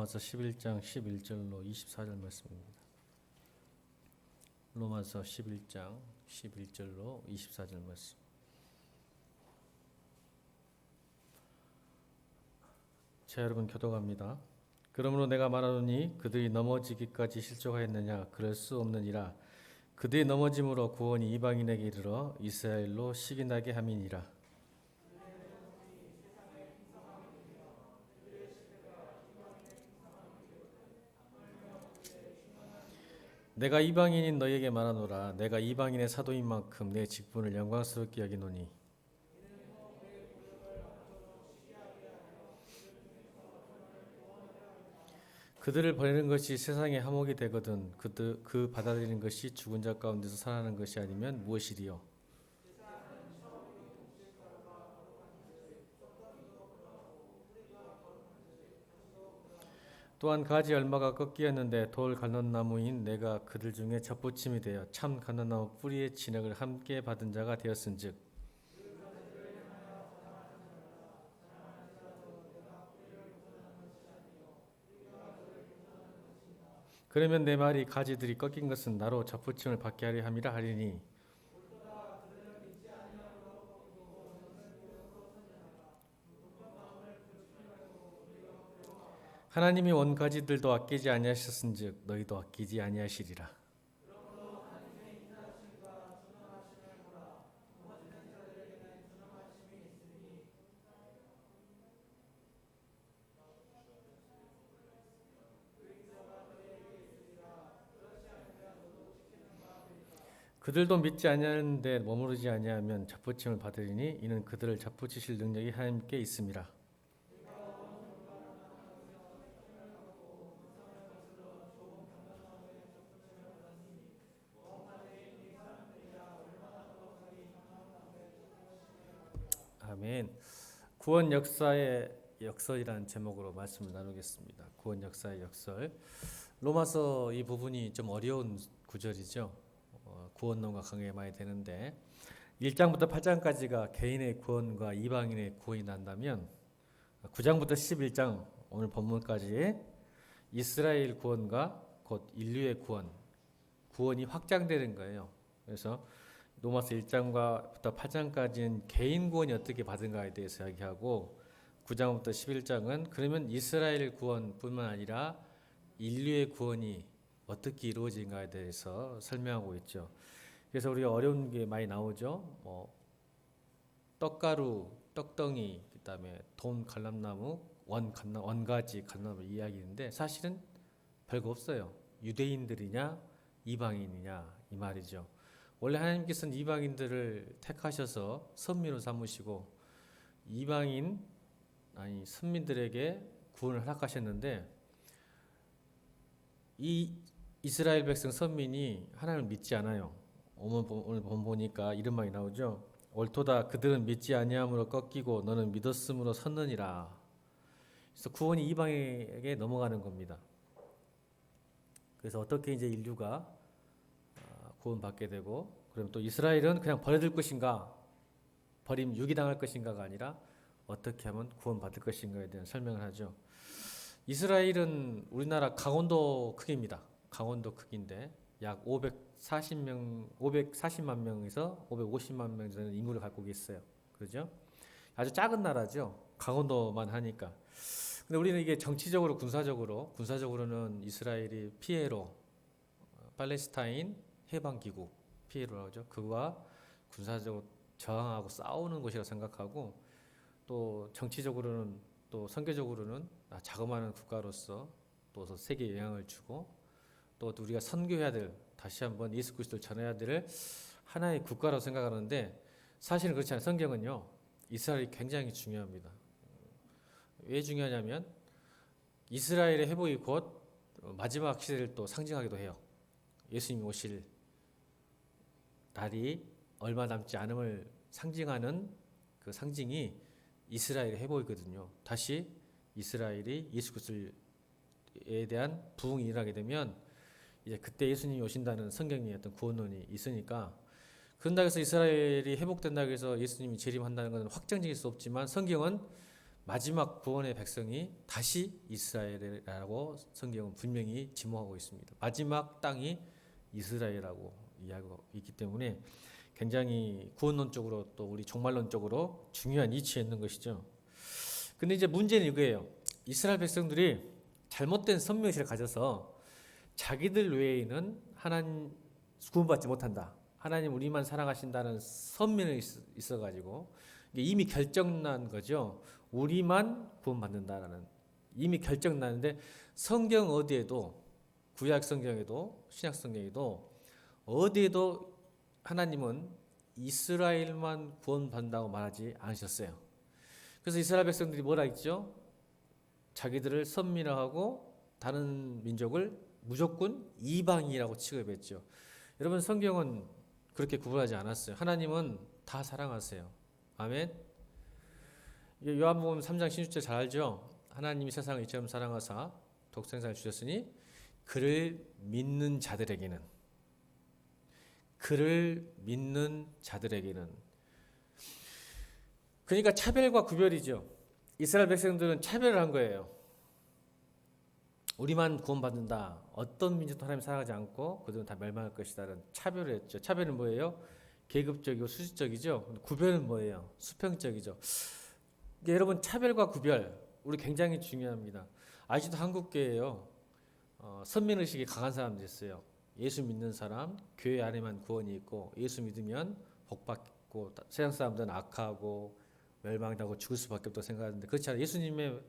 로마서 11장 11절로 24절 말씀입니다. 로마서 11장 11절로 24절 말씀. 자, 여러분 교독합니다. 그러므로 내가 말하노니 그들이 넘어지기까지 실족하였느냐? 그럴 수 없느니라. 그들이 넘어짐으로 구원이 이방인에게 이르러 이스라엘로 시기나게 함이니라. 내가 이방인인 너희에게 말하노라. 내가 이방인의 사도인 만큼 내 직분을 영광스럽게 여기노니 그들을 버리는 것이 세상의 화목이 되거든 그 받아들이는 것이 죽은 자 가운데서 살아나는 것이 아니면 무엇이리요? 또한 가지 얼마가 꺾이었는데 돌 감람나무인 내가 그들 중에 접붙임이 되어 참 감람나무 뿌리의 진액을 함께 받은 자가 되었은즉 그러면 내 말이 가지들이 꺾인 것은 나로 접붙임을 받게 하려 함이라 하리니 하나님이 온 가지들도 아끼지 아니하셨은즉 너희도 아끼지 아니하시리라. 그들도 믿지 아니하는데 머무르지 아니하면 접붙임을 받으리니 이는 그들을 접붙이실 능력이 하나님께 있음이라. 아멘. 구원 역사의 역설이라는 제목으로 말씀을 나누겠습니다. 구원 역사의 역설. 로마서 이 부분이 좀 어려운 구절이죠. 구원론과 관계가 많이 되는데 1장부터 8장까지가 개인의 구원과 이방인의 구원이 난다면 9장부터 11장 오늘 본문까지 이스라엘 구원과 곧 인류의 구원이 확장되는 거예요. 그래서 로마서 1장부터 8장까지는 개인 구원이 어떻게 받은가에 대해서 이야기하고 9장부터 11장은 그러면 이스라엘 구원뿐만 아니라 인류의 구원이 어떻게 이루어진가에 대해서 설명하고 있죠. 그래서 우리가 어려운 게 많이 나오죠. 떡가루, 떡덩이, 그다음에 돈, 감람나무, 원가지, 감람나무 이야기인데 사실은 별거 없어요. 유대인들이냐 이방인이냐 이 말이죠. 원래 하나님께서는 이방인들을 택하셔서 선민으로 삼으시고 선민들에게 구원을 허락하셨는데 이 이스라엘 백성 선민이 하나님을 믿지 않아요. 오늘 보니까 이런 말이 나오죠. 옳도다 그들은 믿지 아니함으로 꺾이고 너는 믿었음으로 섰느니라. 그래서 구원이 이방에게 넘어가는 겁니다. 그래서 어떻게 이제 인류가 구원받게 되고 그럼 또 이스라엘은 그냥 버려둘 것인가 유기당할 것인가가 아니라 어떻게 하면 구원받을 것인가에 대한 설명을 하죠. 이스라엘은 우리나라 강원도 크기입니다. 강원도 크기인데 약 540만 명에서 550만 명 되는 인구를 갖고 있어요. 그렇죠? 아주 작은 나라죠. 강원도만 하니까. 근데 우리는 이게 정치적으로 군사적으로는 이스라엘이 피에로 팔레스타인 해방기구 피에로라고 하죠. 그와 군사적으로 저항하고 싸우는 것이라고 생각하고 또 정치적으로는 또 선교적으로는 자그마한 국가로서 또 세계에 영향을 주고 또 우리가 선교해야 될 다시 한번 예수 그리스도를 전해야 될 하나의 국가라고 생각하는데 사실은 그렇지 않아요. 성경은요. 이스라엘이 굉장히 중요합니다. 왜 중요하냐면 이스라엘의 회복이 곧 마지막 시대를 또 상징하기도 해요. 예수님이 오실 날이 얼마 남지 않음을 상징하는 그 상징이 이스라엘의 회복이거든요. 다시 이스라엘이 예수 그리스도에 대한 부흥이 일어나게 되면 이제 그때 예수님이 오신다는 성경의 어떤 구원론이 있으니까 그런다고 해서 이스라엘이 회복된다고 해서 예수님이 재림한다는 것은 확정적일 수 없지만 성경은 마지막 구원의 백성이 다시 이스라엘이라고 성경은 분명히 지목하고 있습니다. 마지막 땅이 이스라엘이라고 이야기하고 있기 때문에 굉장히 구원론적으로 또 우리 종말론적으로 중요한 이치에 있는 것이죠. 근데 이제 문제는 이거예요. 이스라엘 백성들이 잘못된 선명의식을 가져서 자기들 외에는 하나님 구원받지 못한다. 하나님 우리만 사랑하신다는 선민이 있어가지고 이미 결정난 거죠. 우리만 구원받는다라는 이미 결정나는데 성경 어디에도 구약 성경에도 신약 성경에도 어디에도 하나님은 이스라엘만 구원받는다고 말하지 않으셨어요. 그래서 이스라엘 백성들이 뭐라 했죠? 자기들을 선민화하고 다른 민족을 무조건 이방이라고 취급했죠. 여러분 성경은 그렇게 구분하지 않았어요. 하나님은 다 사랑하세요. 아멘. 요한복음 3장 16절 잘 알죠? 하나님이 세상을 이처럼 사랑하사 독생자를 주셨으니 그를 믿는 자들에게는 그러니까 차별과 구별이죠. 이스라엘 백성들은 차별을 한 거예요. 우리만 구원받는다. 어떤 민족도 하나님 사랑하지 않고 그들은 다 멸망할 것이다라는 차별을 했죠. 차별은 뭐예요? 계급적이고 수직적이죠. 구별은 뭐예요? 수평적이죠. 그러니까 여러분 차별과 구별 우리 굉장히 중요합니다. 아직도 한국교회에요. 선민의식이 강한 사람들이 있어요. 예수 믿는 사람, 교회 안에만 구원이 있고 예수 믿으면 복받고 세상 사람들은 악하고 멸망하고 죽을 수밖에 없다고 생각하는데 그렇지 않아요. 예수님의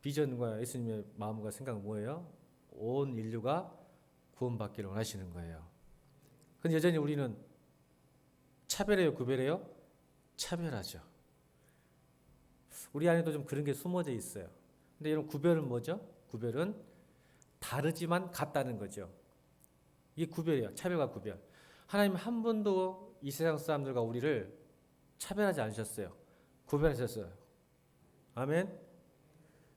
비전과 예수님의 마음과 생각은 뭐예요? 온 인류가 구원받기를 원하시는 거예요. 근데 여전히 우리는 차별해요, 구별해요? 차별하죠. 우리 안에도 좀 그런 게 숨어져 있어요. 근데 여러분 구별은 뭐죠? 구별은 다르지만 같다는 거죠. 이게 구별이에요. 차별과 구별. 하나님 한 번도 이 세상 사람들과 우리를 차별하지 않으셨어요. 구별하셨어요. 아멘.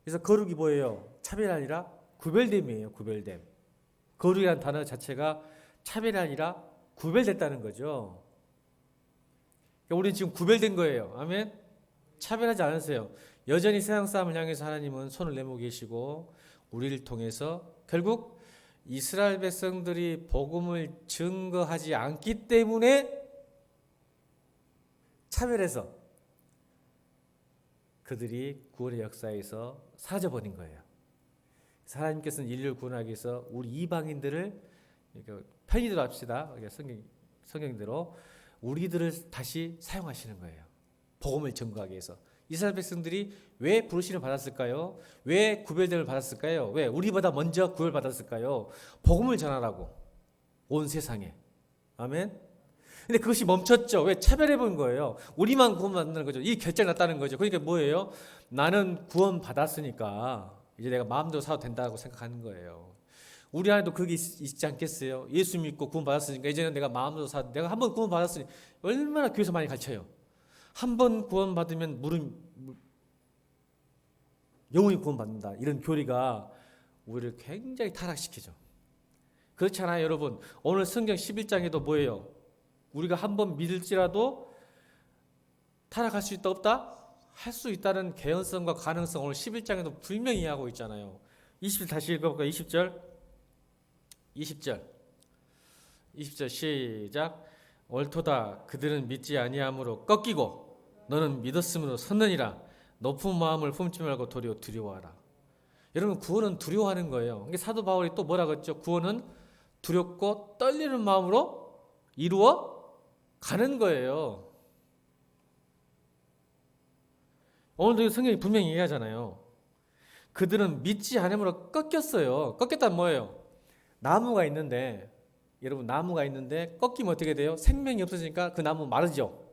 그래서 거룩이 뭐예요? 차별이 아니라 구별됨이에요. 구별됨. 거룩이라는 단어 자체가 차별이 아니라 구별됐다는 거죠. 그러니까 우리는 지금 구별된 거예요. 아멘. 차별하지 않으세요. 여전히 세상 사람을 향해서 하나님은 손을 내밀고 계시고 우리를 통해서 결국 이스라엘 백성들이 복음을 증거하지 않기 때문에 차별해서 그들이 구원의 역사에서 사라져버린 거예요. 하나님께서는 인류를 구원하기 위해서 우리 이방인들을 편의대로 합시다. 성경대로 우리들을 다시 사용하시는 거예요. 복음을 증거하기 위해서. 이스라엘 백성들이 왜 부르심을 받았을까요? 왜 구별됨을 받았을까요? 왜 우리보다 먼저 구별받았을까요? 복음을 전하라고 온 세상에. 아멘. 근데 그것이 멈췄죠. 왜? 차별해 본 거예요. 우리만 구원받는 거죠. 이 결정이 났다는 거죠. 그러니까 뭐예요? 나는 구원받았으니까 이제 내가 마음대로 살아도 된다고 생각하는 거예요. 우리 안에도 그게 있지 않겠어요? 예수 믿고 구원받았으니까 이제는 내가 마음대로 살아. 내가 한번 구원받았으니 얼마나 교회에서 많이 가르쳐요. 한 번 구원받으면 영원히 구원받는다. 이런 교리가 우리를 굉장히 타락시키죠. 그렇잖아요, 여러분. 오늘 성경 11장에도 뭐예요? 우리가 한 번 믿을지라도 타락할 수 있다 없다? 할 수 있다는 개연성과 가능성 오늘 11장에도 분명히 이야기하고 있잖아요. 20절 다시 읽어볼까요? 20절 시작. 옳도다. 그들은 믿지 아니함으로 꺾이고 너는 믿었으므로 섰느니라. 높은 마음을 품지 말고 도리어 두려워하라. 여러분 구원은 두려워하는 거예요. 그러니까 사도 바울이 또 뭐라고 했죠? 구원은 두렵고 떨리는 마음으로 이루어 가는 거예요. 오늘도 성경이 분명히 얘기하잖아요. 그들은 믿지 않음으로 꺾였어요. 꺾였다는 뭐예요? 나무가 있는데 여러분 나무가 있는데 꺾이면 어떻게 돼요? 생명이 없어지니까 그 나무 마르죠.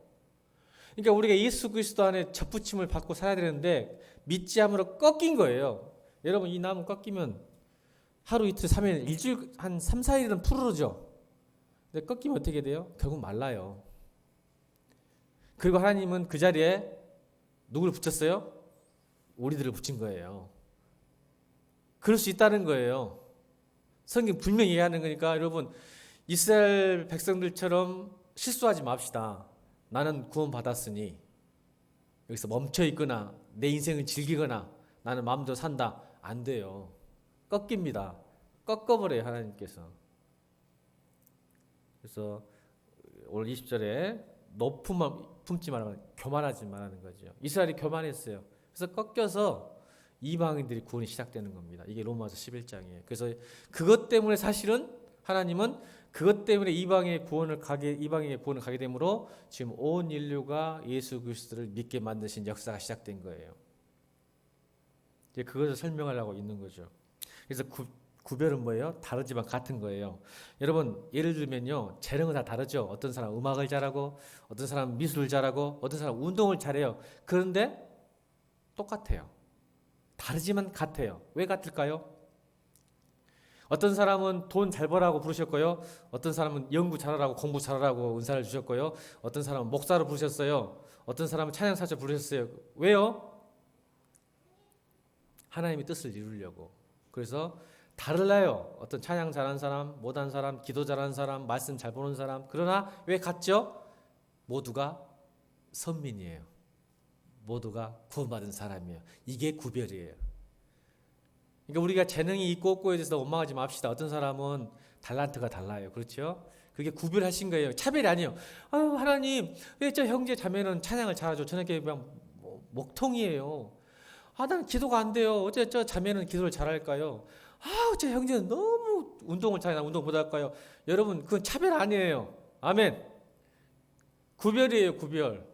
그러니까 우리가 예수 그리스도 안에 접붙임을 받고 살아야 되는데 믿지 않음으로 꺾인 거예요. 여러분 이 나무 꺾이면 하루 이틀 3일 일주일 한 3, 4일은 푸르르죠. 근데 꺾이면 어떻게 돼요? 결국 말라요. 그리고 하나님은 그 자리에 누구를 붙였어요? 우리들을 붙인 거예요. 그럴 수 있다는 거예요. 성경 분명히 얘기하는 거니까 여러분 이스라엘 백성들처럼 실수하지 맙시다. 나는 구원받았으니 여기서 멈춰 있거나 내 인생을 즐기거나 나는 마음대로 산다. 안 돼요. 꺾입니다. 꺾어버려요, 하나님께서. 그래서 오늘 20절에 높은 마음 품지 말라고, 교만하지 말라는 거죠. 이스라엘이 교만했어요. 그래서 꺾여서 이방인들이 구원이 시작되는 겁니다. 이게 로마서 11장이에요. 그래서 그것 때문에 사실은 하나님은 그것 때문에 이방인의 구원을 가게 되므로 지금 온 인류가 예수 그리스도를 믿게 만드신 역사가 시작된 거예요. 이제 그것을 설명하려고 있는 거죠. 그래서 구별은 뭐예요? 다르지만 같은 거예요. 여러분, 예를 들면요, 재능은 다 다르죠. 어떤 사람 음악을 잘하고, 어떤 사람 미술을 잘하고, 어떤 사람 운동을 잘해요. 그런데 똑같아요. 다르지만 같아요. 왜 같을까요? 어떤 사람은 돈 잘 벌라고 부르셨고요. 어떤 사람은 연구 잘하라고, 공부 잘하라고 은사를 주셨고요. 어떤 사람은 목사로 부르셨어요. 어떤 사람은 찬양사절 부르셨어요. 왜요? 하나님의 뜻을 이루려고. 그래서 다르나요? 어떤 찬양 잘하는 사람, 못한 사람, 기도 잘하는 사람, 말씀 잘 보는 사람. 그러나 왜 같죠? 모두가 선민이에요. 모두가 구원받은 사람이에요. 이게 구별이에요. 그러니까 우리가 재능이 있고 없고에 대해서 원망하지 맙시다. 어떤 사람은 달란트가 달라요. 그렇죠? 그게 구별하신 거예요. 차별이 아니에요. 아유, 하나님, 왜 저 형제 자매는 찬양을 잘하죠? 저는 그냥 목통이에요. 아, 난 기도가 안 돼요. 어째 저 자매는 기도를 잘할까요? 아, 저 형제는 너무 운동을 잘해. 난 운동 못할까요? 여러분, 그건 차별 아니에요. 아멘. 구별이에요, 구별.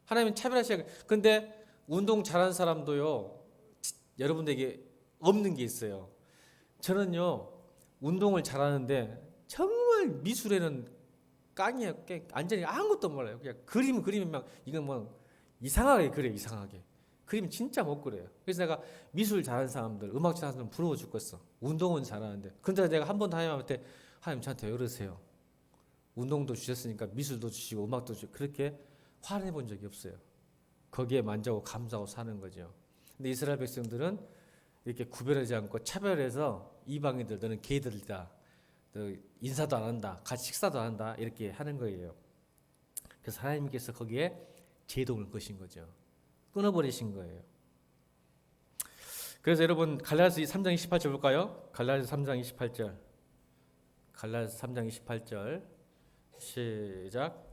하나님은 차별하셔야. 근데 운동 잘하는 사람도요, 여러분들에게 없는 게 있어요. 저는요, 운동을 잘하는데 정말 미술에는 깡이에요. 완전히 아무것도 몰라요. 그냥 그림은 막 이건 뭐 이상하게 그래요, 이상하게. 그림 진짜 못 그려요. 그래서 내가 미술 잘하는 사람들, 음악 잘하는 사람 부러워 죽겠어. 운동은 잘하는데. 근데 내가 한 번도 하나님한테, 하나님 저한테 왜 그러세요? 운동도 주셨으니까 미술도 주시고 음악도 주시고 그렇게 화내 본 적이 없어요. 거기에 만족하고 감사하고 사는 거죠. 근데 이스라엘 백성들은 이렇게 구별하지 않고 차별해서 이방인들, 너는 개들이다, 너 인사도 안 한다, 같이 식사도 안 한다, 이렇게 하는 거예요. 그래서 하나님께서 거기에 제동을 거신 거죠. 끊어버리신 거예요. 그래서 여러분 갈라디아서 3장 28절 볼까요? 갈라디아서 3장 28절. 갈라디아서 3장 28절 시작.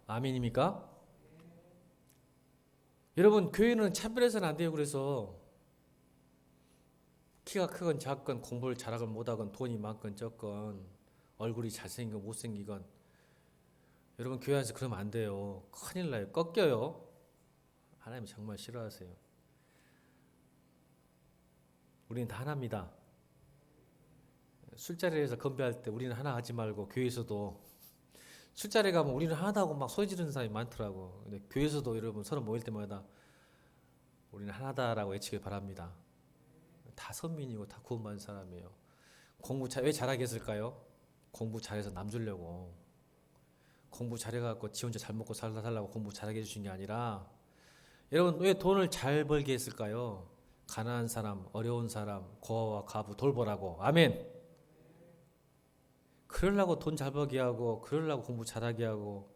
아멘입니까? 여러분, 교회는 차별해서는 안 돼요. 그래서 키가 크건 작건, 공부를 잘하건 못하건, 돈이 많건 적건, 얼굴이 잘생기건 못생기건, 여러분 교회 안에서 그러면 안 돼요. 큰일 나요. 꺾여요. 하나님 정말 싫어하세요. 우리는 다 하나입니다. 술자리에서 건배할 때 우리는 하나 하지 말고, 교회에서도 술자리에 가면 우리는 하나다 하고 막 소리 지르는 사람이 많더라고. 근데 교회에서도 여러분 서로 모일 때마다 우리는 하나다라고 외치길 바랍니다. 다 선민이고 다 구원받은 사람이에요. 왜 잘하게 했을까요? 공부 잘해서 남 주려고. 공부 잘해갖고 지 혼자 잘 먹고 살라고 공부 잘하게 해주신 게 아니라, 여러분 왜 돈을 잘 벌게 했을까요? 가난한 사람, 어려운 사람, 고아와 과부 돌보라고. 아멘. 그러려고 돈 잘 벌게 하고, 그러려고 공부 잘하게 하고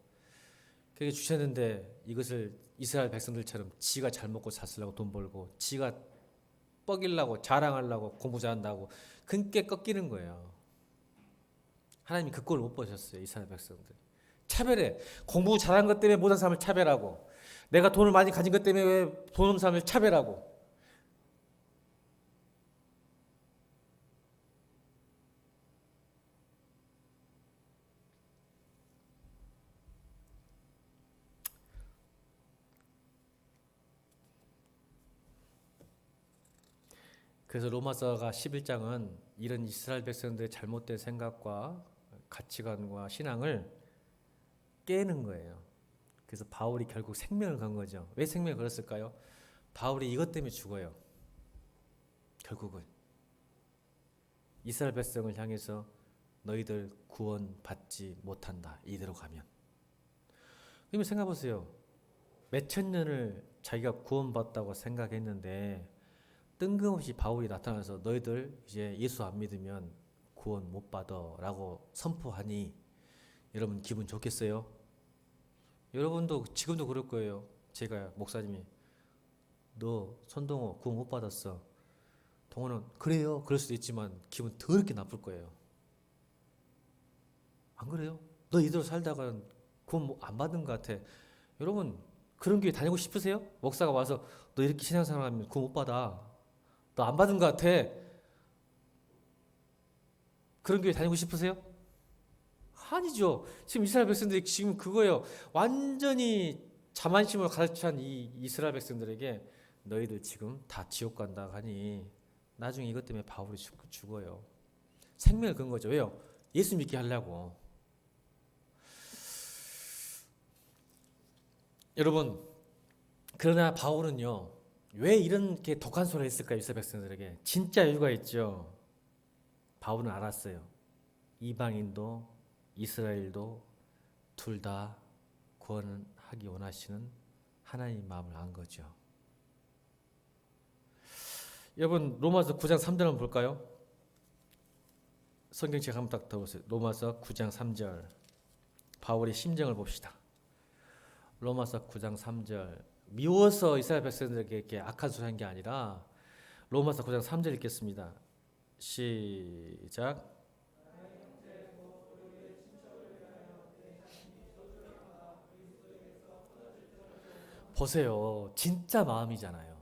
그렇게 주셨는데, 이것을 이스라엘 백성들처럼 지가 잘 먹고 샀으려고 돈 벌고, 지가 뻐기려고 자랑하려고 공부 잘한다고 그게 꺾이는 거예요. 하나님이 그 꼴을 못 보셨어요. 이스라엘 백성들 차별해. 공부 잘한 것 때문에 못한 사람을 차별하고, 내가 돈을 많이 가진 것 때문에 왜 돈 없는 사람을 차별하고. 그래서 로마서가 11장은 이런 이스라엘 백성들의 잘못된 생각과 가치관과 신앙을 깨는 거예요. 그래서 바울이 결국 생명을 건 거죠. 왜 생명을 걸었을까요? 바울이 이것 때문에 죽어요. 결국은 이스라엘 백성을 향해서 너희들 구원받지 못한다, 이대로 가면. 그러면 생각해보세요. 몇천 년을 자기가 구원받다고 생각했는데 뜬금없이 바울이 나타나서 너희들 이제 예수 안 믿으면 구원 못 받아라고 선포하니 여러분 기분 좋겠어요? 여러분도 지금도 그럴 거예요. 제가 목사님이 너 손동호 구원 못 받았어. 동호는 그래요. 그럴 수도 있지만 기분 더럽게 나쁠 거예요. 안 그래요? 너 이대로 살다가 구원 안 받은 것 같아. 여러분 그런 교회 다니고 싶으세요? 목사가 와서 너 이렇게 신앙생활하면 구원 못 받아. 너 안 받은 것 같아. 그런 교회 다니고 싶으세요? 아니죠. 지금 이스라엘 백성들이 지금 그거예요. 완전히 자만심을 가르치는 이 이스라엘 백성들에게 너희들 지금 다 지옥 간다 하니 나중에 이것 때문에 바울이 죽어요. 생명을 건 거죠. 왜요? 예수 믿게 하려고. 여러분, 그러나 바울은요, 왜 이렇게 독한 소리를 했을까요? 이스라엘 백성들에게. 진짜 이유가 있죠. 바울은 알았어요. 이방인도 이스라엘도 둘 다 구원하기 원하시는 하나님의 마음을 안 거죠. 여러분 로마서 9장 3절 한번 볼까요? 성경책 한번 딱 들어보세요. 로마서 9장 3절 바울의 심정을 봅시다. 로마서 9장 3절 미워서 이스라엘 백성들에게 이렇게 악한 소리 한 게 아니라 로마서 9장 3절 읽겠습니다. 시작. 보세요. 진짜 마음이잖아요.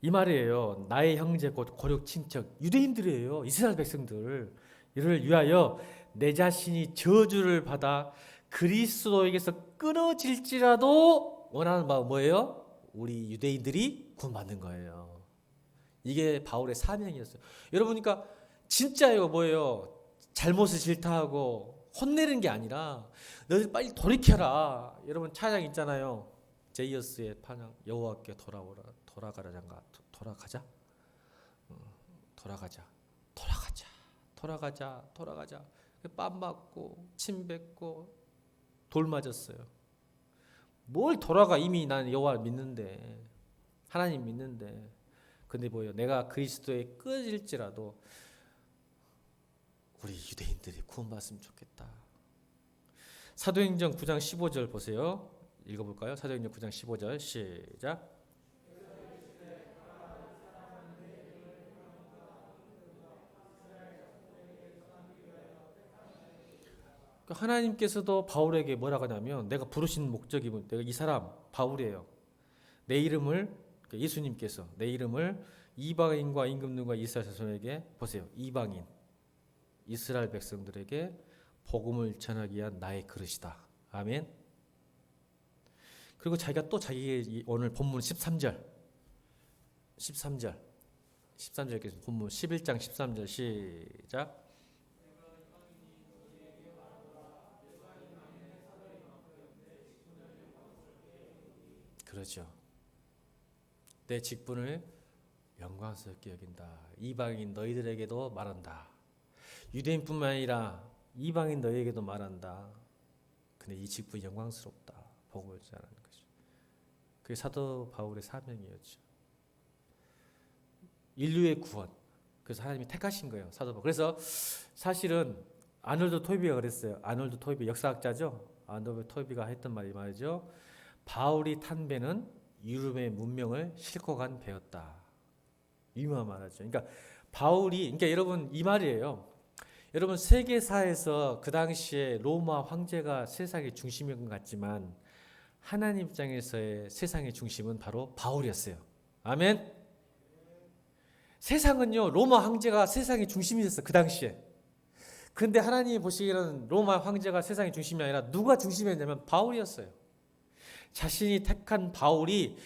이 말이에요. 나의 형제 곧 고륙 친척 유대인들이에요. 이스라엘 백성들 이를 위하여 내 자신이 저주를 받아 그리스도에게서 끊어질지라도 원하는 바가 뭐예요? 우리 유대인들이 구원받는 거예요. 이게 바울의 사명이었어요. 여러분 그러니까 진짜예요. 뭐예요? 잘못을 질타하고 혼내는 게 아니라 너희들 빨리 돌이켜라. 여러분 찬양 있잖아요. 제이어스의 찬양 여호와께 돌아오라. 돌아가라장가 돌아가자. 돌아가자. 돌아가자. 돌아가자. 돌아가자. 뺨 맞고 침 뱉고 돌 맞았어요. 뭘 돌아가. 이미 난 여호와를 믿는데 하나님 믿는데 근데 뭐예요? 내가 그리스도에 끊어질지라도 우리 유대인들이 구원받았으면 좋겠다. 사도행전 9장 15절 보세요. 읽어볼까요? 사도행전 9장 15절 시작. 하나님께서도 바울에게 뭐라고 하냐면 내가 부르신 목적이 내가 이 사람 바울이에요. 내 이름을 예수님께서 내 이름을 이방인과 임금들과 이스라엘 자손에게 보세요. 이방인 이스라엘 백성들에게 복음을 전하기 위한 나의 그릇이다. 아멘. 그리고 자기가 또 자기 오늘 본문 13절 읽겠습니다. 본문 11장 13절 시작. 그렇죠. 내 직분을 영광스럽게 여긴다. 이방인 너희들에게도 말한다. 유대인뿐만 아니라 이방인 너희에게도 말한다. 근데 이 직분이 영광스럽다. 복음을 전하는 거죠. 그게 사도 바울의 사명이었죠. 인류의 구원. 그래서 하나님이 택하신 거예요. 사도 바울. 그래서 사실은 아놀드 토이비가 그랬어요. 아놀드 토이비 역사학자죠. 아놀드 토이비가 했던 말이 말이죠. 바울이 탄 배는 유럽의 문명을 싣고 간 배였다. 유명한 말이죠. 그러니까 바울이 그러니까 여러분 이 말이에요. 여러분 세계사에서 그 당시에 로마 황제가 세상의 중심인 것 같지만 하나님 입장에서의 세상의 중심은 바로 바울이었어요. 아멘. 세상은요 로마 황제가 세상의 중심이었어 그 당시에. 근데 하나님이 보시기에는 로마 황제가 세상의 중심이 아니라 누가 중심이었냐면 바울이었어요. 자신이 택한 바울이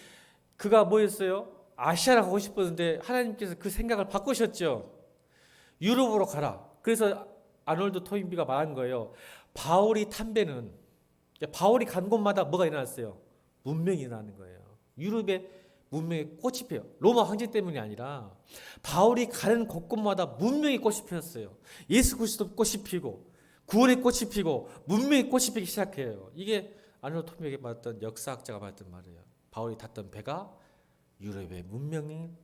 그가 뭐였어요? 아시아로 가고 싶었는데 하나님께서 그 생각을 바꾸셨죠. 유럽으로 가라. 그래서 아놀드 토인비가 말한 거예요. 바울이 탄 배는 바울이 간 곳마다 뭐가 일어났어요? 문명이 일어나는 거예요. 유럽의 문명의 꽃이 피어요. 로마 황제 때문이 아니라 바울이 가는 곳곳마다 문명의 꽃이 피었어요. 예수 그리스도 꽃이 피고 구원의 꽃이 피고 문명의 꽃이 피기 시작해요. 이게 아놀드 토인비에게 말했던 역사학자가 말했던 말이에요. 바울이 탔던 배가 유럽의 문명의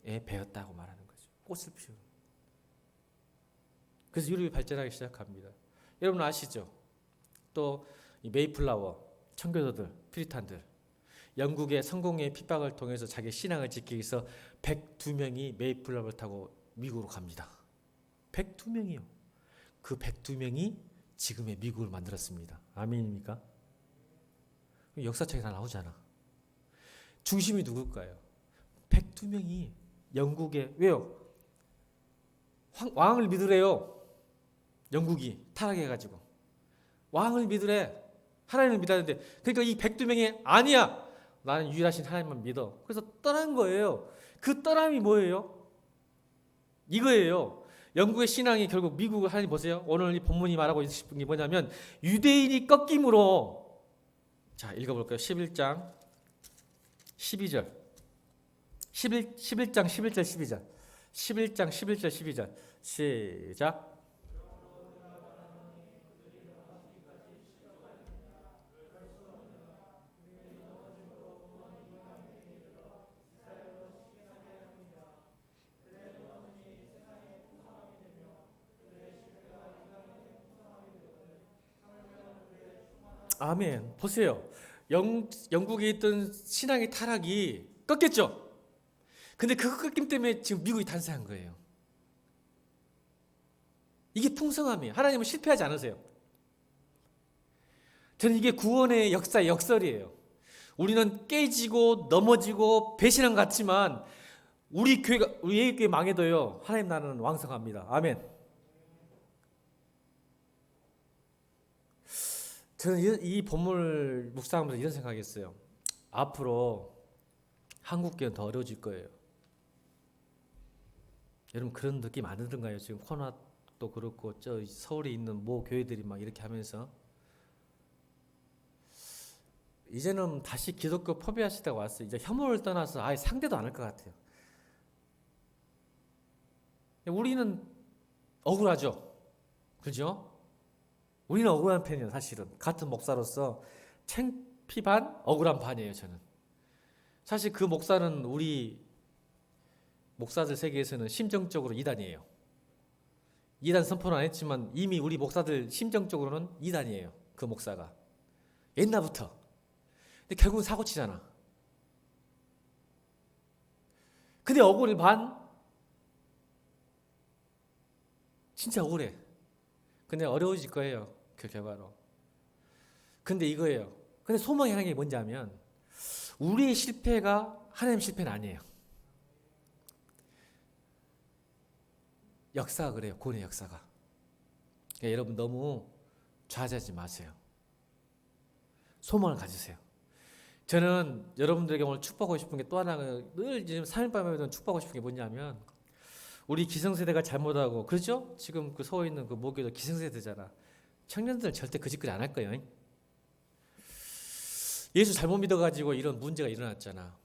배였다고 말하는 거죠. 꽃을 피우는. 그래서 유럽이 발전하기 시작합니다. 여러분 아시죠? 또 이 메이플라워 청교도들, 피리탄들, 영국의 성공의 핍박을 통해서 자기 신앙을 지키기 위해서 102명이 메이플라워를 타고 미국으로 갑니다. 102명이요. 그 102명이 지금의 미국을 만들었습니다. 아멘입니까? 역사책에 다 나오잖아. 중심이 누굴까요? 102명이 영국의, 왜요? 왕을 믿으래요. 영국이 타락해가지고 왕을 믿으래. 하나님을 믿었는데, 그러니까 이 102명이 아니야, 나는 유일하신 하나님만 믿어. 그래서 떠난 거예요. 그 떠남이 뭐예요? 이거예요. 영국의 신앙이 결국 미국을, 하나님 보세요. 오늘 이 본문이 말하고 싶은 게 뭐냐면 유대인이 꺾임으로. 자, 읽어볼까요? 11장 12절 11장 11절 12절 11장 11절 12절 시작. 아멘. 보세요. 영국에 있던 신앙의 타락이 꺾였죠. 근데 그 꺾임 때문에 지금 미국이 탄생한 거예요. 이게 풍성함이에요. 하나님은 실패하지 않으세요. 저는 이게 구원의 역사의 역설이에요. 우리는 깨지고 넘어지고 배신한 것 같지만 우리 교회 망해도요, 하나님 나라는 왕성합니다. 아멘. 저는 이 본문을 묵상하면서 이런 생각했어요. 앞으로 한국교회는 더 어려워질 거예요. 여러분 그런 느낌 안 들던가요? 지금 코로나도 그렇고 저 서울에 있는 모 교회들이 막 이렇게 하면서 이제는 다시 기독교 포비아 시대가 왔어요. 이제 혐오를 떠나서 아예 상대도 안 할 것 같아요. 우리는 억울하죠. 그죠? 우리는 억울한 편이에요. 사실은 같은 목사로서 창피 반 억울한 반이에요. 저는 사실 그 목사는 우리 목사들 세계에서는 심정적으로 이단이에요. 이단 선포는 안 했지만 이미 우리 목사들 심정적으로는 이단이에요. 그 목사가 옛날부터. 근데 결국은 사고치잖아. 근데 억울해 반? 진짜 억울해. 근데 어려워질 거예요. 그 결과로. 근데 이거예요. 근데 소망이 하는 게 뭔지 하면 우리의 실패가 하나님 실패는 아니에요. 역사가 그래요. 구원의 역사가. 그러니까 여러분 너무 좌절하지 마세요. 소망을 가지세요. 저는 여러분들에게 오늘 축복하고 싶은 게 또 하나, 늘 지금 3일밤에도 축복하고 싶은 게 뭐냐면 우리 기성세대가 잘못하고, 그렇죠? 지금 그 서울에 있는 그 모교도 기성세대잖아. 청년들은 절대 그 짓거리 안 할 거예요. 예수 잘못 믿어가지고 이런 문제가 일어났잖아.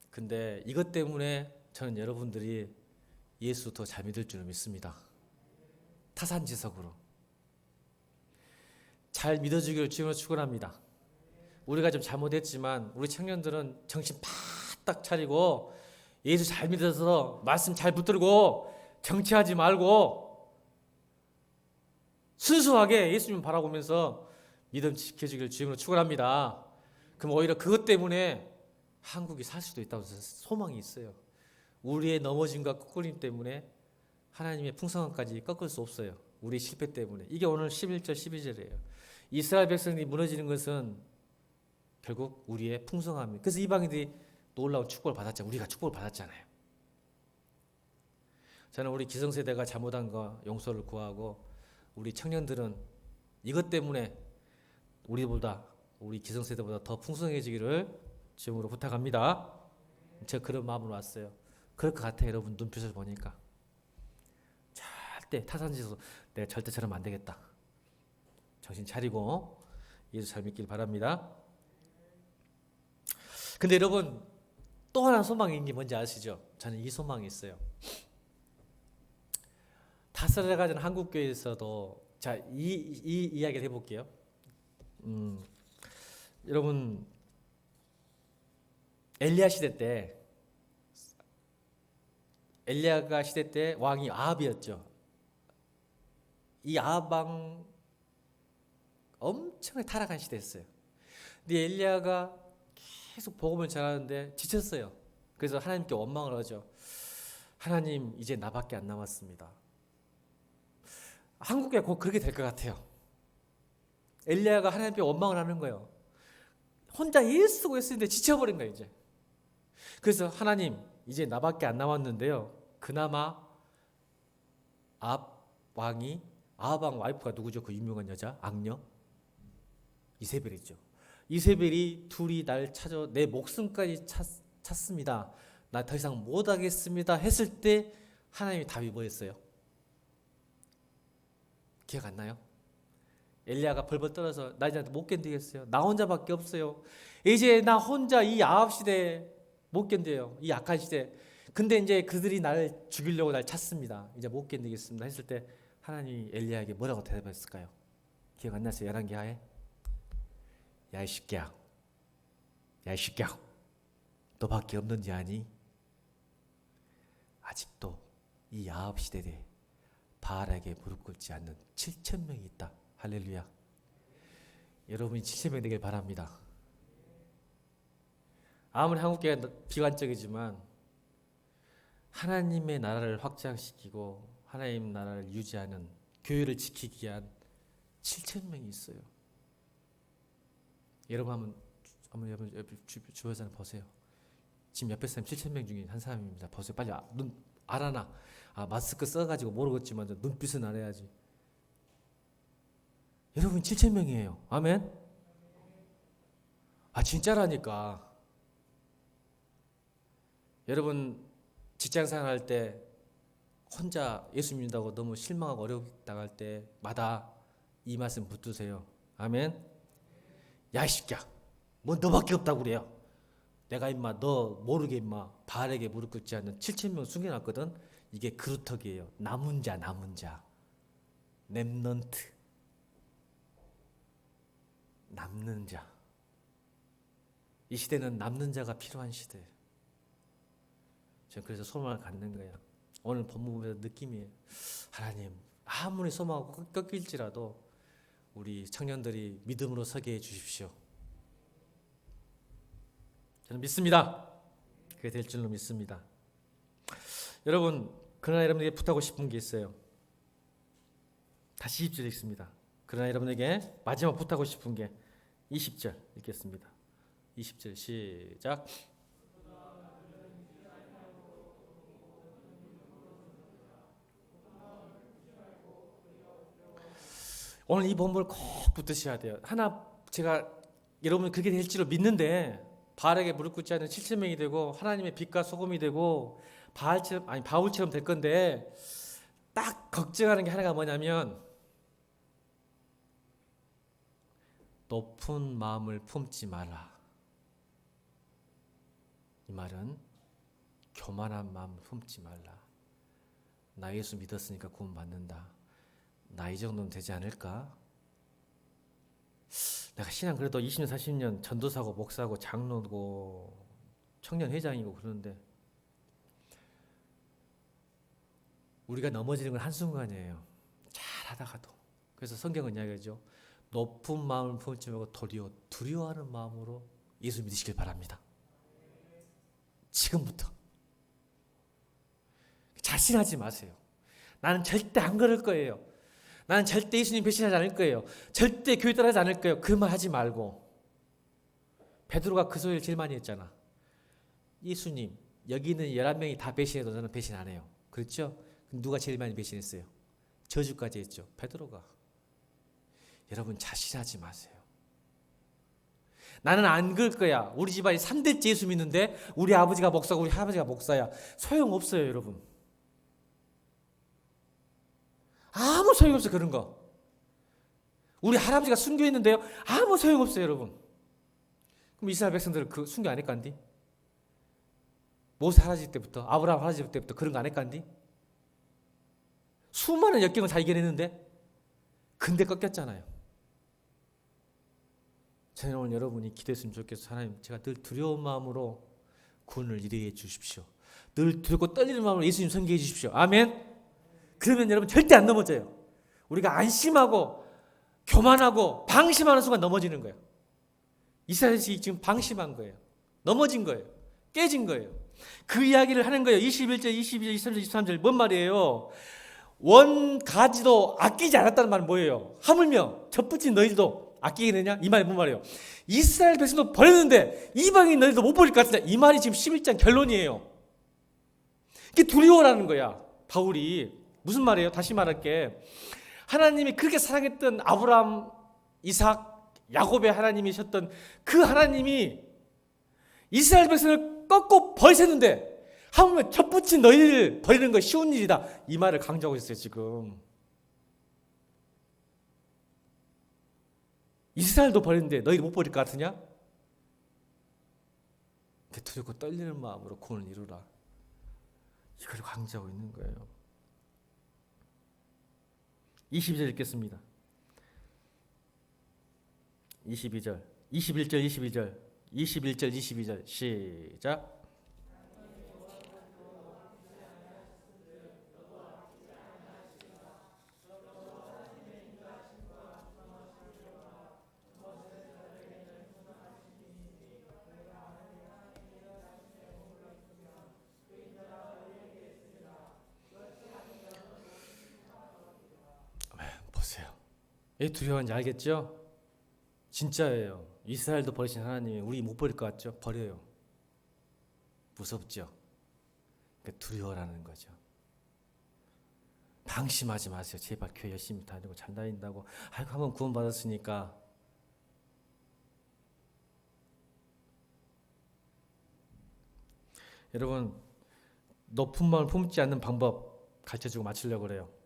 근데 이것 때문에 저는 여러분들이 예수 더 잘 믿을 줄을 믿습니다. 타산지석으로 잘 믿어주기를 주님으로 축원합니다. 우리가 좀 잘못했지만 우리 청년들은 정신 바짝 차리고 예수 잘 믿어서 말씀 잘 붙들고 정치하지 말고 순수하게 예수님 바라보면서 믿음 지켜주기를 주님으로 축원합니다. 그럼 오히려 그것 때문에 한국이 살 수도 있다고 소망이 있어요. 우리의 넘어짐과 꺾으림 때문에 하나님의 풍성함까지 꺾을 수 없어요. 우리 실패 때문에. 이게 오늘 11절 12절이에요. 이스라엘 백성이 무너지는 것은 결국 우리의 풍성함이에요. 그래서 이방인들이 놀라운 축복을 받았잖아요. 우리가 축복을 받았잖아요. 저는 우리 기성세대가 잘못한 거 용서를 구하고 우리 청년들은 이것 때문에 우리 기성세대보다 더 풍성해지기를 주님으로 부탁합니다. 제가 그런 마음으로 왔어요. 그럴 것 같아요. 여러분 눈빛을 보니까 절대 타산지에서 내가 절대 저러면 안 되겠다. 정신 차리고 예수 잘 믿길 바랍니다. 근데 여러분 또 하나 소망이 있는 게 뭔지 아시죠? 저는 이 소망이 있어요. 다스려가는 한국교회에서도 자, 이 이야기를 해볼게요. 여러분 엘리야 시대 때 엘리야가 시대 때 왕이 아합이었죠. 이 아합 엄청 타락한 시대였어요. 근데 엘리야가 계속 복음을 전하는데 지쳤어요. 그래서 하나님께 원망을 하죠. 하나님, 이제 나밖에 안 남았습니다. 한국에 곧 그렇게 될 것 같아요. 엘리야가 하나님께 원망을 하는 거예요. 혼자 애쓰고 애쓰는데 지쳐버린 거예요, 이제. 그래서 하나님, 이제 나밖에 안 남았는데요. 그나마 아합 왕 와이프가 누구죠? 그 유명한 여자, 악녀? 이세벨이죠. 이세벨이 둘이 날 찾아 내 목숨까지 찾습니다. 나 더 이상 못하겠습니다. 했을 때 하나님이 답이 뭐였어요? 기억 안 나요? 엘리야가 벌벌 떨어서 나 이제 못 견디겠어요. 나 혼자밖에 없어요. 이제 나 혼자 이 아합 시대 못 견뎌요. 이 악한 시대. 근데 이제 그들이 나를 죽이려고 날 찾습니다. 이제 못 견디겠습니다. 했을 때 하나님이 엘리야에게 뭐라고 대답했을까요? 기억 안 나세요? 열왕기하에 야 이 새끼야, 야 이 새끼야, 너밖에 없는지 아니? 아직도 이 아합 시대에 바알에게 무릎 꿇지 않는 7,000명이 있다. 할렐루야. 여러분이 7,000명 되길 바랍니다. 아무리 한국교회가 비관적이지만 하나님의 나라를 확장시키고 하나님 나라를 유지하는, 교회를 지키기 위한 7,000명이 있어요. 여러분 한번 주변 사람 보세요. 지금 옆에 사람 7,000명 중에 한 사람입니다. 보세요. 빨리 눈 알아나. 마스크 써가지고 모르겠지만 눈빛은 알아야지. 여러분 7,000명이에요. 아멘. 진짜라니까. 여러분 직장생활 할 때 혼자 예수 믿는다고 너무 실망하고 어렵게 당할 때마다 이 말씀 붙드세요. 아멘. 야 이 새끼야, 뭐 너밖에 없다고 그래요. 내가 임마 너 모르게 임마 바알에게 무릎 꿇지 않는 7,000명 숨겨놨거든. 이게 그루터기예요. 남은 자, 렘넌트, 남는 자. 이 시대는 남는 자가 필요한 시대예요. 저는 그래서 소망을 갖는 거예요. 오늘 본문 보면서 느낌이, 하나님 아무리 소망하고 꺾일지라도 우리 청년들이 믿음으로 서게 해 주십시오. 저는 믿습니다. 그게 될 줄로 믿습니다. 여러분, 그러나 여러분에게 부탁하고 싶은 게 있어요. 다시 20절 읽습니다. 그러나 여러분에게 마지막 부탁하고 싶은 게 20절 읽겠습니다. 20절 시작. 오늘 이 본문을 꼭 붙드셔야 돼요. 하나, 제가 여러분 그렇게 될 줄로 믿는데 바알에게 무릎 꿇지 않는 7,000명이 되고 하나님의 빛과 소금이 되고 바울처럼 될 건데, 딱 걱정하는 게 하나가 뭐냐면 높은 마음을 품지 마라. 이 말은 교만한 마음을 품지 말라. 나 예수 믿었으니까 구원 받는다. 나 이 정도는 되지 않을까? 내가 신앙 그래도 20년 40년 전도사고 목사고 장로고 청년회장이고 그러는데 우리가 넘어지는 건 한순간이에요. 잘하다가도. 그래서 성경은 이야기하죠. 높은 마음을 품지 말고 도리어 두려워하는 마음으로 예수 믿으시길 바랍니다. 지금부터. 자신하지 마세요. 나는 절대 안 그럴 거예요. 나는 절대 예수님 배신하지 않을 거예요. 절대 교회 따라하지 않을 거예요. 그 말 하지 말고. 베드로가 그 소리를 제일 많이 했잖아. 예수님, 여기 있는 11명이 다 배신해도 저는 배신 안 해요. 그렇죠? 누가 제일 많이 배신했어요? 저주까지 했죠. 베드로가. 여러분 자신하지 마세요. 나는 안 그럴 거야. 우리 집안이 3대째 예수 믿는데 우리 아버지가 목사고 우리 할아버지가 목사야. 소용없어요, 여러분. 아무 소용없어요, 그런 거. 우리 할아버지가 순교했는데요. 아무 소용없어요, 여러분. 그럼 이스라엘 백성들은 그 순교 안 했간디? 모세 할아버지 때부터, 아브라함 할아버지 때부터 그런 거 안 했간디? 수많은 역경을 다 이겨냈는데 근데 꺾였잖아요. 저는 오늘 여러분이 기도했으면 좋겠어요. 하나님, 제가 늘 두려운 마음으로 구원을 이루게 해 주십시오. 늘 두렵고 떨리는 마음으로 예수님 섬기게 해 주십시오. 아멘. 그러면 여러분 절대 안 넘어져요. 우리가 안심하고 교만하고 방심하는 순간 넘어지는 거예요. 이스라엘이 지금 방심한 거예요. 넘어진 거예요. 깨진 거예요. 그 이야기를 하는 거예요. 21절, 22절, 23절, 23절. 뭔 말이에요? 원 가지도 아끼지 않았다는 말은 뭐예요? 하물며 젖붙인 너희들도 아끼겠느냐? 이 말이 뭔 말이에요? 이스라엘 백성도 버렸는데 이방인 너희도 못 버릴 것 같은데, 이 말이 지금 11장 결론이에요. 이게 두려워라는 거야. 바울이 무슨 말이에요? 다시 말할게. 하나님이 그렇게 사랑했던 아브라함, 이삭, 야곱의 하나님이셨던 그 하나님이 이스라엘 백성을 꺾고 버리셨는데 하물며 젖붙인 너희를 버리는 거 쉬운 일이다, 이 말을 강조하고 있어요. 지금 이스라엘도 버렸는데 너희를 못 버릴 것 같으냐? 두렵고 떨리는 마음으로 구원을 이루라, 이걸 강조하고 있는 거예요. 22절 읽겠습니다. 22절, 21절, 22절, 21절, 22절 시작. 보세요. 왜 두려워하는지 알겠죠? 진짜예요. 이스라엘도 버리신 하나님이 우리 못 버릴 것 같죠? 버려요. 무섭죠? 그러니까 두려워라는 거죠. 방심하지 마세요. 제발 교회 열심히 다니고 잘 다닌다고 아이고 한번 구원받았으니까. 여러분, 높은 마음을 품지 않는 방법 가르쳐주고 마치려고 그래요.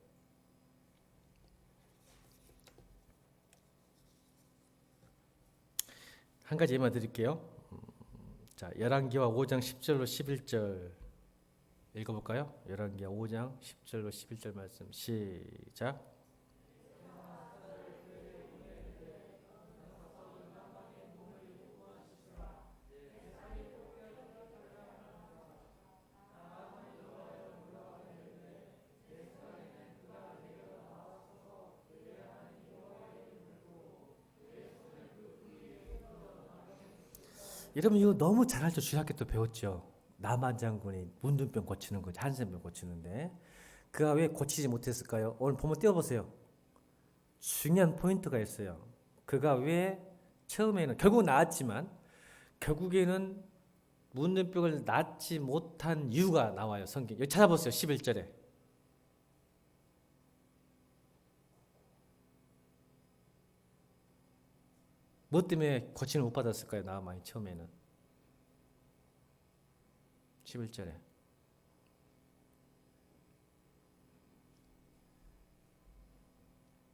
한 가지 예만 드릴게요. 자, 열왕기와 5장 10절로 11절 읽어볼까요? 열왕기와 5장 10절로 11절 말씀 시작. 여러분 이거 너무 잘 알죠? 주일학교 때 배웠죠? 나만 장군이 문둥병 고치는 거죠. 한센병 고치는데 그가 왜 고치지 못했을까요? 오늘 본문 띄워보세요. 중요한 포인트가 있어요. 그가 왜 처음에는 결국 나았지만 결국에는 문둥병을 낫지 못한 이유가 나와요. 성경 여기 찾아보세요. 11절에 뭐 때문에 고침을 못 받았을까요? 나아만이 처음에는 11절에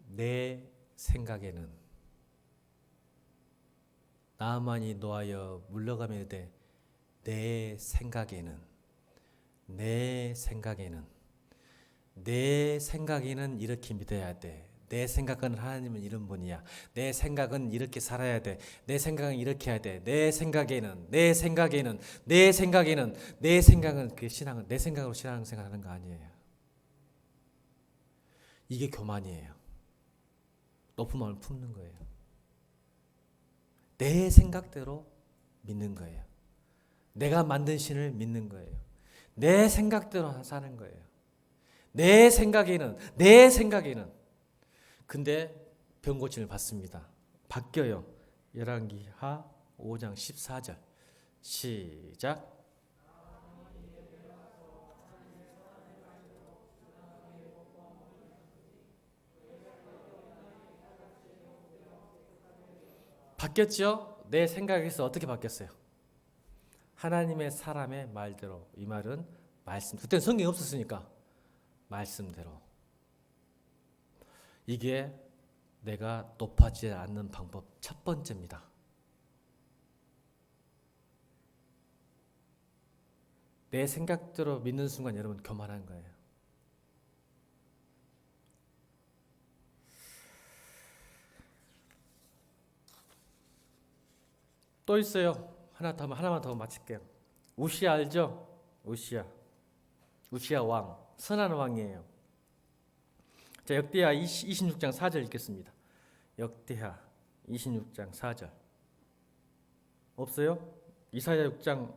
내 생각에는 나아만이 노하여 물러가며 이르되 내 생각에는 이렇게 믿어야 돼. 내 생각은 하나님은 이런 분이야. 내 생각은 이렇게 살아야 돼. 내 생각은 이렇게 해야 돼. 내 생각은 그 신앙은 내 생각으로 신앙생활하는 거 아니에요. 이게 교만이에요. 높은 마음을 품는 거예요. 내 생각대로 믿는 거예요. 내가 만든 신을 믿는 거예요. 내 생각대로 사는 거예요. 내 생각에는 근데 병 고침을 받습니다. 바뀌어요. 열왕기하 5장 14절 시작. 바뀌었죠? 내 생각에서 어떻게 바뀌었어요? 하나님의 사람의 말대로. 이 말은 말씀. 그때는 성경이 없었으니까 말씀대로. 이게 내가 높아지지 않는 방법 첫 번째입니다. 내 생각대로 믿는 순간 여러분 교만한 거예요. 또 있어요. 하나만 더 마칠게요. 우시야 알죠? 우시야 왕, 선한 왕이에요. 자, 역대하 26장 4절 읽겠습니다. 역대하 26장 4절. 없어요? 이사야 6장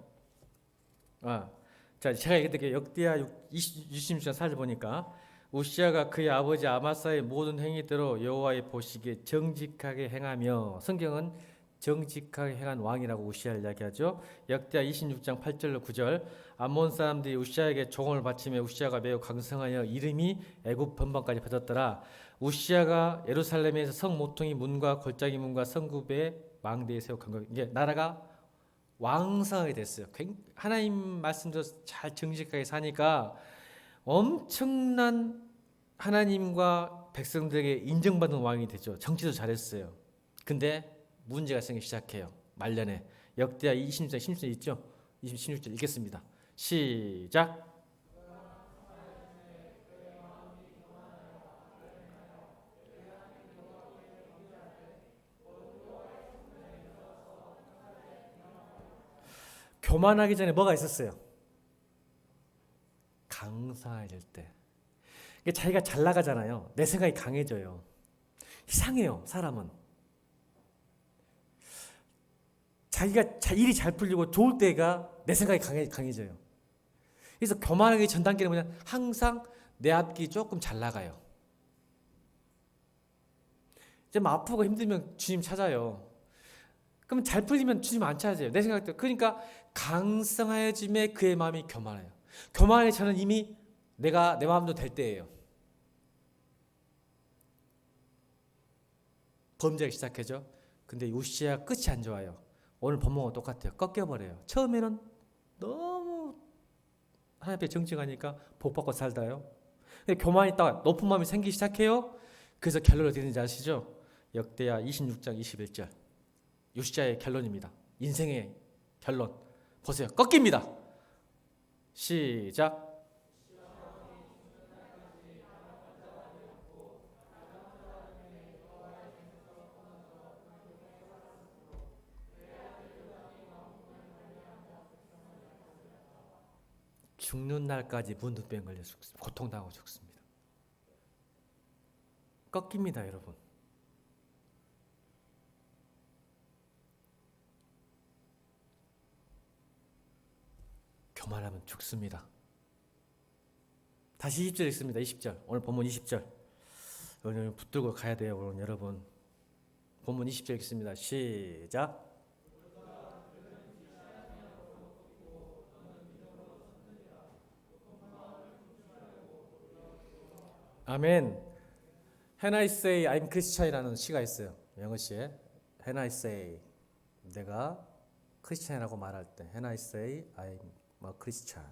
자, 제가 얘기드릴게요. 역대하 26장 4절 보니까 우시아가 그의 아버지 아마사의 모든 행위대로 여호와의 보시기에 정직하게 행하며, 성경은 정직하게 행한 왕이라고 우시아를 이야기하죠. 역대하 26장 8절로 9절. 암몬 사람들이 우시아에게 종을 바치며 우시아가 매우 강성하여 이름이 애굽 변방까지 퍼졌더라. 우시아가 예루살렘에서 성 모퉁이 문과 골짜기 문과 성읍의 망대에 세웠던 것. 이게 나라가 왕성하게 됐어요. 하나님 말씀대로 잘 정직하게 사니까 엄청난 하나님과 백성들에게 인정받는 왕이 되죠. 정치도 잘했어요. 근데 문제가 생기기 시작해요. 말년에. 역대하 26장 16절 있죠? 26절 읽겠습니다. 시작. 교만하기 전에 뭐가 있었어요? 강성해질 때. 자기가 잘 나가잖아요. 내 생각이 강해져요. 이상해요, 사람은. 자기가 일이 잘 풀리고 좋을 때가 내 생각이 강해져요. 그래서 교만하기 전 단계는 뭐냐? 항상 내 앞길이 조금 잘 나가요. 좀 아프고 힘들면 주님 찾아요. 그럼 잘 풀리면 주님 안 찾아요. 내 생각대로. 그러니까 강성하여짐에 그의 마음이 교만해요. 교만하기 전은 이미 내가 내 마음도 될 때예요. 범죄하기 시작하죠. 근데 우시아 끝이 안 좋아요. 오늘 본문과 똑같아요. 꺾여버려요. 처음에는 너무 하나님 앞에 정직하니까 복받고 살다요. 근데 교만이 있다가 높은 마음이 생기기 시작해요. 그래서 결론을 어떻게 되는지 아시죠? 역대하 26장 21절. 우시아의 결론입니다. 인생의 결론. 보세요. 꺾입니다. 시작. 죽는 날까지 문둥병 걸려 죽습니다. 고통당하고 죽습니다. 꺾입니다, 여러분. 교만하면 죽습니다. 다시 20절 읽습니다. 20절. 오늘 본문 20절. 오늘 붙들고 가야 돼요, 오늘 여러분. 본문 20절 읽습니다. 시작. 아멘. When I say I'm Christian이라는 시가 있어요. 영어시에. When I say, 내가 크리스찬이라고 말할 때, When I say I'm a Christian.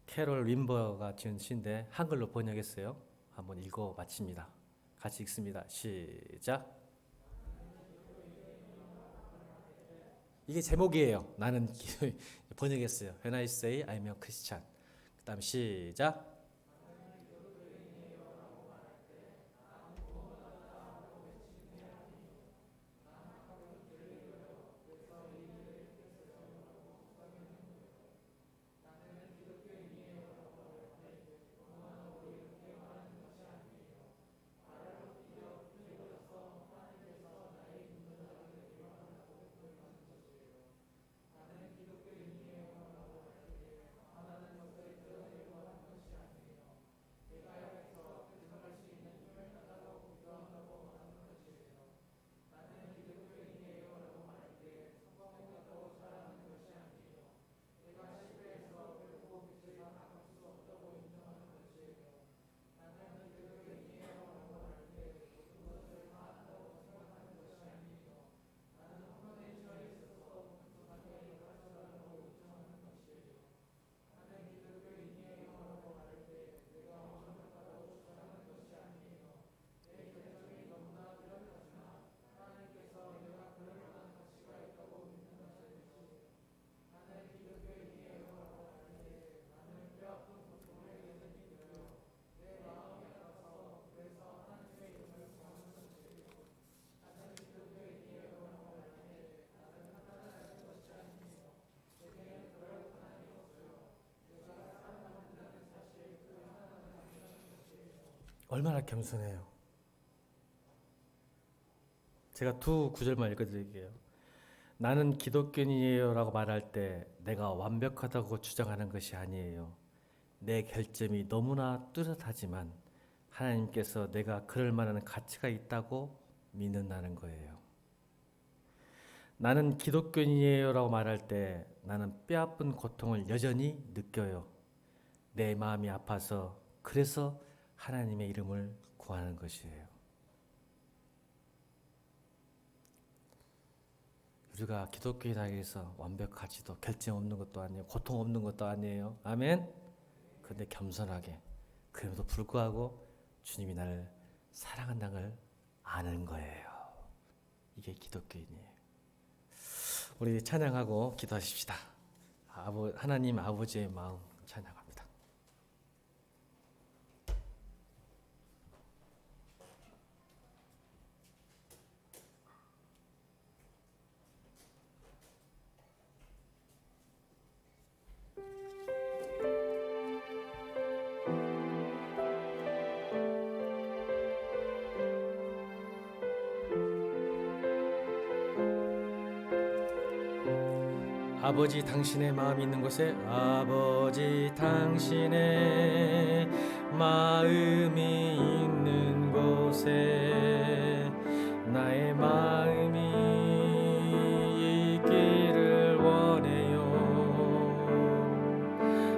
캐롤 윈버가 지은 시인데 한글로 번역했어요. 한번 읽어 마칩니다. 같이 읽습니다. 시작. 이게 제목이에요. 나는 번역했어요. When I say I'm a Christian. 그 다음 시작. 얼마나 겸손해요. 제가 두 구절만 읽어드릴게요. 나는 기독교인이에요 라고 말할 때 내가 완벽하다고 주장하는 것이 아니에요. 내 결점이 너무나 뚜렷하지만 하나님께서 내가 그럴 만한 가치가 있다고 믿는다는 거예요. 나는 기독교인이에요 라고 말할 때 나는 뼈아픈 고통을 여전히 느껴요. 내 마음이 아파서 그래서 하나님의 이름을 구하는 것이에요. 우리가 기독교인에게 해서 완벽하지도 결점 없는 것도 아니에요. 고통 없는 것도 아니에요. 아멘. 그런데 겸손하게 그럼에도 불구하고 주님이 나를 사랑한다는 걸 아는 거예요. 이게 기독교인이에요. 우리 찬양하고 기도하십시다. 하나님 아버지의 마음 찬양합니다. 아버지 당신의 마음이 있는 곳에 아버지 당신의 마음이 있는 곳에 나의 마음이 있기를 원해요.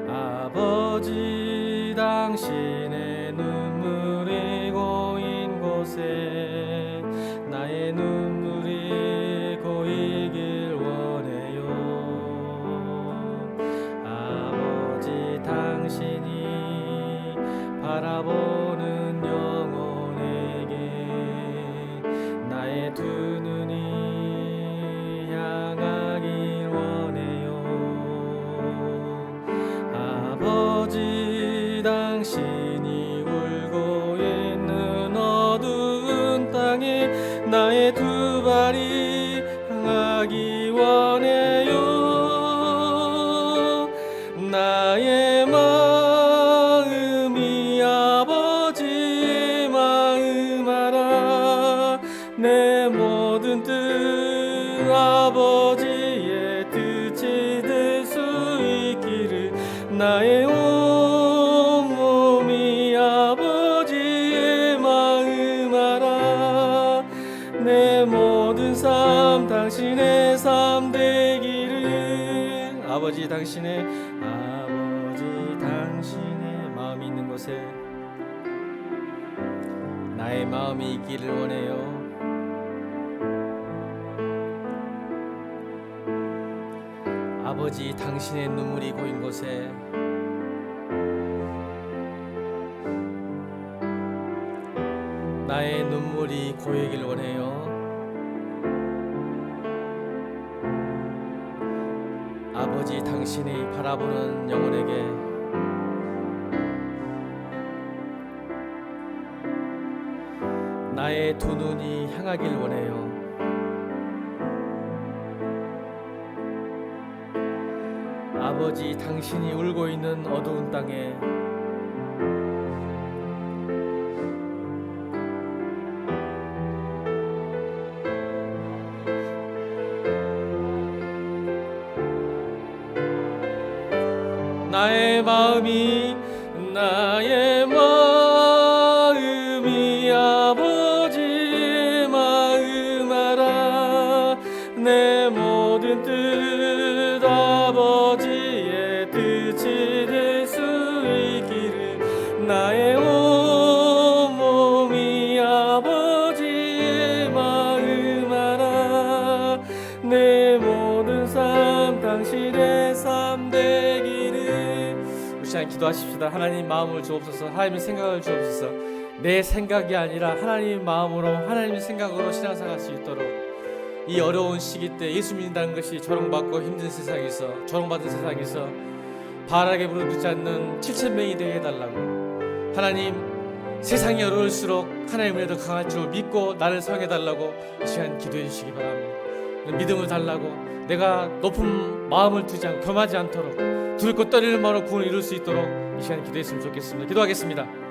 아버지 당신의 눈물이 고인 곳에 나의 눈물이 고이길 원해요. 아버지 당신이 바라보는 영혼에게 나의 두 눈이 향하길 원해요. 아버지 당신이 울고 있는 어두운 땅에 나의 두 발이 향하기 원해요. 나의 마음이 아버지의 마음 알아. 내 모든 뜻 아버지의 뜻이 될 수 있기를. 나의 온 몸이 아버지의 마음 알아. 내 모든 삶 당신의 삶 되기를. 아버지 당신의 마음이 있는 곳에 나의 마음이 있기를 원해요. 아버지 당신의 눈물이 고인 곳에 나의 눈물이 고이길 원해요. 아버지 당신이 바라보는 영혼에게 나의 두 눈이 향하길 원해요. 아버지 당신이 울고 있는 어두운 땅에 나의 마음이 아버지의 마음 알아. 내 모든 뜻 아버지의 뜻이 될 수 있기를. 나의 온 몸이 아버지의 마음 알아. 내 모든 삶 당신의 삶 되기를. 우리 시간 기도하십시다. 하나님 마음을 주옵소서. 하나님의 생각을 주옵소서. 내 생각이 아니라 하나님의 마음으로 하나님의 생각으로 신앙생활할 수 있도록 이 어려운 시기 때 예수 믿는다는 것이 조롱받고 힘든 세상에서, 조롱받은 세상에서 바라게 부르지 않는 7,000명이 되게 해달라고. 하나님 세상이 어려울수록 하나님을 더 강할 줄 믿고 나를 사용해달라고 이 시간 기도해 주시기 바랍니다. 믿음을 달라고. 내가 높은 마음을 두지 않고 겸하지 않도록 두렵고 떨리는 마음으로 구원을 이룰 수 있도록 이 시간 기도했으면 좋겠습니다. 기도하겠습니다.